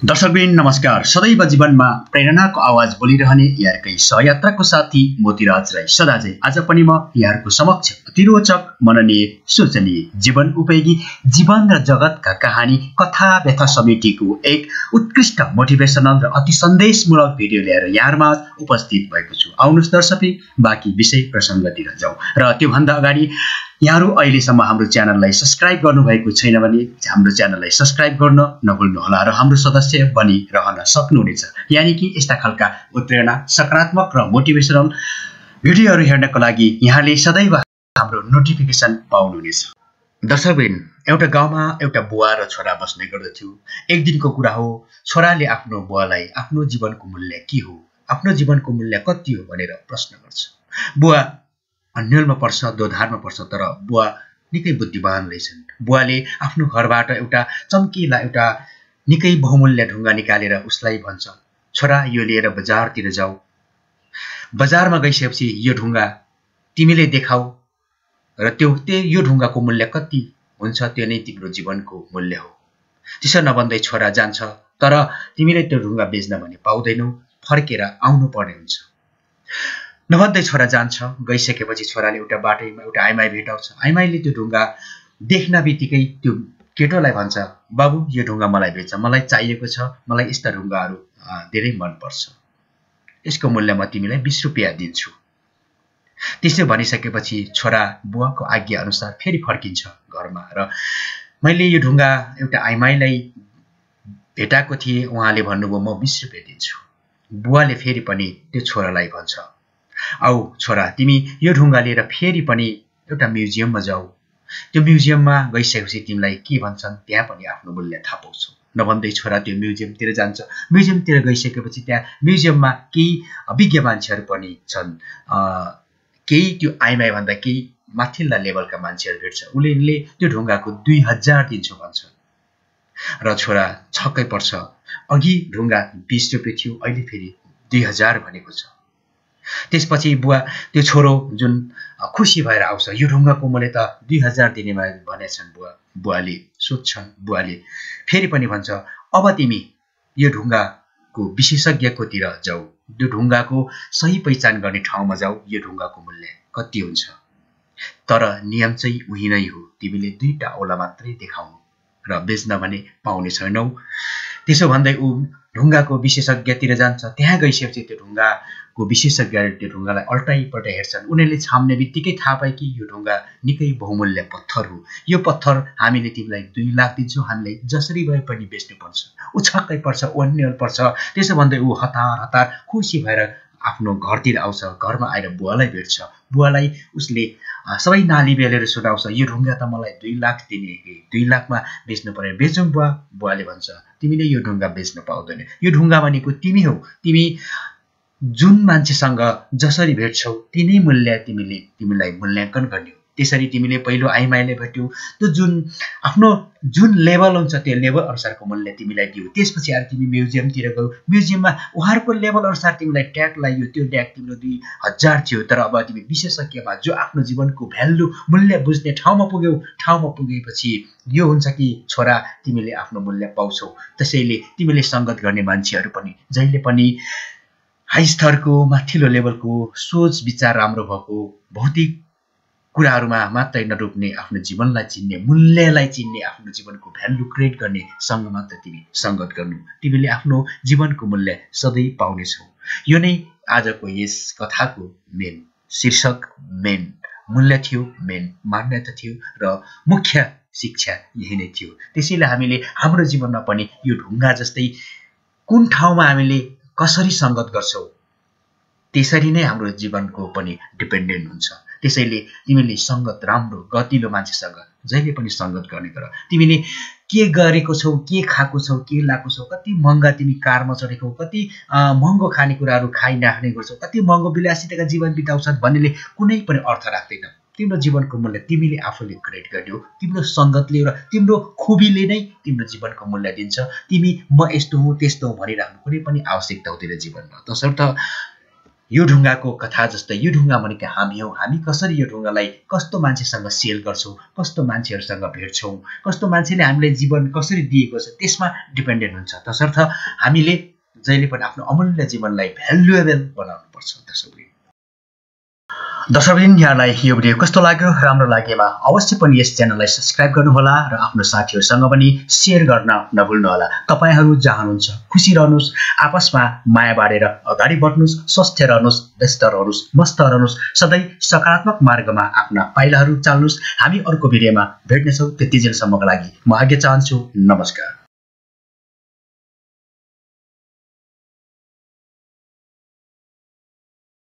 दर्शकवृन्द नमस्कार। सदैव जीवनमा प्रेरणाको आवाज बोलिरहने यहाँकै सहयात्राको साथी मोतीराज राई सदाझै आज पनि म यहाँको समक्ष अतिरोचक, मननीय, सोचनीय, जीवन उपयोगी, जीवन र जगतका कहानी, कथा व्यथा समेटिएको एक उत्कृष्ट मोटिभेसनल र अति सन्देशमूलक भिडियो लिएर यहाँमा उपस्थित भएको छु। आउनुहोस् दर्शक, बाँकी विषय प्रसङ्गतिर जाउँ। र त्योभन्दा अगाडि यहाँहरू अहिलेसम्म हाम्रो च्यानललाई सब्स्क्राइब गर्नुभएको छैन भने हाम्रो च्यानललाई सब्स्क्राइब गर्न नभुल्नुहोला र हाम्रो सदस्य बनिरहन सक्नुहुनेछ। यानि कि यस्ता खालका उत्प्रेरणा, सकारात्मक र मोटिभेसनल भिडियोहरू हेर्नको लागि यहाँले सदैव हाम्रो नोटिफिकेसन पाउनुहुनेछ। दर्शकवृन्द, एउटा गाउँमा एउटा बुवा र छोरा बस्ने गर्दथ्यो। एक दिनको कुरा हो, छोराले आफ्नो बुवालाई आफ्नो जीवनको मूल्य के हो, आफ्नो जीवनको मूल्य कति हो भनेर प्रश्न गर्छ। बुवा अन्यलमा पर्छ, दोधारमा पर्छ, तर बुवा निकै बुद्धिमान रहेछन्। बुवाले आफ्नो घरबाट एउटा चम्किला, एउटा निकै बहुमूल्य ढुङ्गा निकालेर उसलाई भन्छ, छोरा यो लिएर बजारतिर जाऊ। बजारमा गइसकेपछि यो ढुङ्गा तिमीले देखाऊ र यो ढुङ्गाको मूल्य कति हुन्छ त्यो नै तिम्रो जीवनको मूल्य हो। त्यसो नभन्दै छोरा जान्छ, तर तिमीले त्यो ढुङ्गा बेच्न भने पाउँदैनौ, फर्केर आउनु पर्ने हुन्छ। नभन्दै छोरा जान्छ। गइसकेपछि छोराले एउटा बाटैमा एउटा आइमाई भेटाउँछ। आइमाईले त्यो ढुङ्गा देख्न बित्तिकै त्यो केटोलाई भन्छ, बाबु यो ढुङ्गा मलाई बेच, मलाई चाहिएको छ, मलाई यस्ता ढुङ्गाहरू धेरै मनपर्छ, यसको मूल्य म तिमीलाई 20 रुपियाँ दिन्छु। त्यसो भनिसकेपछि छोरा बुवाको आज्ञा अनुसार फेरि फर्किन्छ घरमा र मैले यो ढुङ्गा एउटा आइमाईलाई भेटाएको थिएँ, उहाँले भन्नुभयो म 20 रुपियाँ दिन्छु। बुवाले फेरि पनि त्यो छोरालाई भन्छ, आऊ छोरा, तिमी यो ढुङ्गा लिएर फेरि पनि एउटा म्युजियममा जाऊ। त्यो म्युजियममा गइसकेपछि तिमीलाई के भन्छन् त्यहाँ पनि आफ्नो मूल्य थाहा पाउँछौ। नभन्दै छोरा त्यो म्युजियमतिर जान्छ। म्युजियमतिर गइसकेपछि त्यहाँ म्युजियममा केही विज्ञ मान्छेहरू पनि छन्, केही त्यो आइमाई भन्दा केही माथिल्ला लेभलका मान्छेहरू भेट्छ। उनीहरूले त्यो ढुङ्गाको 2000 दिन्छु भन्छ र छोरा छक्कै पर्छ। अघि ढुङ्गा 20 रुपियाँ थियो, अहिले फेरि 2000 भनेको छ। त्यसपछि बुवा त्यो छोरो जुन खुसी भएर आउँछ, यो ढुङ्गाको मूल्य त 2000 दिने भनेछन्। बुवाले सोध्छन्, बुवाले फेरि पनि भन्छ, अब तिमी यो ढुङ्गाको विशेषज्ञकोतिर जाऊ, यो ढुङ्गाको सही पहिचान गर्ने ठाउँमा जाऊ, यो ढुङ्गाको मूल्य कति हुन्छ। तर नियम चाहिँ उही नै हो, तिमीले 2टा औला मात्रै देखाउनु र बेच्न भने पाउने छैनौ। त्यसो भन्दै ऊ ढुङ्गाको विशेषज्ञतिर जान्छ। त्यहाँ गइसकेपछि त्यो ढुङ्गाको विशेषज्ञले त्यो ढुङ्गालाई अल्टाइपल्टाइ हेर्छन्। उनीहरूले छाम्ने बित्तिकै थाहा पाए कि यो ढुङ्गा निकै बहुमूल्य पत्थर हो, यो पत्थर हामीले तिमीलाई 2 लाख दिन्छौँ, हामीलाई जसरी भए पनि बेच्नुपर्छ। ऊ छक्कै पर्छ, अन्यल पर्छ। त्यसो भन्दै ऊ हतार खुसी भएर आफ्नो घरतिर आउँछ। घरमा आएर बुवालाई भेट्छ। बुवालाई उसले सबै नाली बेलेर सुनाउँछ, यो ढुङ्गा त मलाई 2 लाख दिने, 2 लाखमा बेच्नु पर्यो, बेचौँ बुवा। बुवाले भन्छ, तिमीले यो ढुङ्गा बेच्न पाउँदैन, यो ढुङ्गा भनेको तिमी हौ। तिमी जुन मान्छेसँग जसरी भेट्छौ तिनै मूल्य तिमीलाई मूल्याङ्कन गर्ने हो। त्यसरी तिमीले पहिलो आइमाईले भेट्यौ, त्यो जुन लेभल हुन्छ त्यो लेभल अनुसारको मूल्य तिमीलाई दियो। त्यसपछि आएर तिमी म्युजियमतिर गयौ। म्युजियममा उहाँहरूको लेभल अनुसार तिमीलाई ट्याग लाग्यो। त्यो ट्याग तिम्रो 2000 थियो, तर अब तिमी विशेषज्ञमा जो आफ्नो जीवनको भ्यालु मूल्य बुझ्ने ठाउँमा पुग्यौ। ठाउँमा पुगेपछि यो हुन्छ कि छोरा तिमीले आफ्नो मूल्य पाउँछौ। त्यसैले तिमीले सङ्गत गर्ने मान्छेहरू पनि जहिले पनि हाई स्तरको, माथिल्लो लेभलको, सोच विचार राम्रो भएको, भौतिक कुराहरूमा मात्रै नडुब्ने, आफ्नो जीवनलाई चिन्ने, मूल्यलाई चिन्ने, आफ्नो जीवनको भ्यालु क्रिएट गर्ने सँग मात्र तिमी सङ्गत गर्नु। तिमीले आफ्नो जीवनको मूल्य सधैँ पाउनेछौ। यो नै आजको यस कथाको मेन शीर्षक, मेन मूल्य थियो, मेन मान्यता थियो र मुख्य शिक्षा यही नै थियो। त्यसैले हामीले हाम्रो जीवनमा पनि यो ढुङ्गा जस्तै कुन ठाउँमा हामीले कसरी सङ्गत गर्छौ त्यसरी नै हाम्रो जीवनको पनि डिपेन्डेन्ट हुन्छ। त्यसैले तिमीले सङ्गत राम्रो गतिलो मान्छेसँग जहिले पनि सङ्गत गर्ने गर। तिमीले के गरेको छौ, के खाएको छौ, के लाएको छौ, कति महँगा तिमी कारमा चढेको, कति महँगो खानेकुराहरू खाइराख्ने गर्छौ, कति महँगो विलासिताका जीवन बिताउँछन् भन्नेले कुनै पनि अर्थ राख्दैन। तिम्रो जीवनको मूल्य तिमीले आफूले क्रिएट गर्यौ। तिम्रो सङ्गतले र तिम्रो खुबीले नै तिम्रो जीवनको मूल्य दिन्छ। तिमी म यस्तो हुँ त्यस्तो हुँ भनिराख्नु कुनै पनि आवश्यकता हुँदैन जीवनमा। तसर्थ यो ढुङ्गाको कथा जस्तै यो ढुङ्गा भनेको हामी हौ। हामी कसरी यो ढुङ्गालाई कस्तो मान्छेसँग सेयर गर्छौँ, कस्तो मान्छेहरूसँग भेट्छौँ, कस्तो मान्छेले हामीलाई जीवन कसरी दिएको छ त्यसमा डिपेन्डेन्ट हुन्छ। तसर्थ हामीले जहिले पनि आफ्नो अमूल्य जीवनलाई भ्यालुएबल बनाउनुपर्छ। दर्शकवृन्द, यहाँलाई यो भिडियो कस्तो लाग्यो? राम्रो लागेमा अवश्य पनि यस च्यानललाई सब्स्क्राइब गर्नुहोला र आफ्नो साथीहरूसँग पनि सेयर गर्न नभुल्नुहोला। तपाईहरू जहाँ हुनुहुन्छ खुसी रहनुहोस्, आपसमा माया बाँडेर अगाडि बढ्नुहोस्, स्वस्थ रहनुहोस्, व्यस्त रहनुहोस्, मस्त रहनुहोस्, सधैँ सकारात्मक मार्गमा आफ्ना पाइलाहरू चाल्नुहोस्। हामी अर्को भिडियोमा भेट्नेछौँ। त्यतिजेलसम्मको लागि म आज्ञा चाहन्छु। नमस्कार।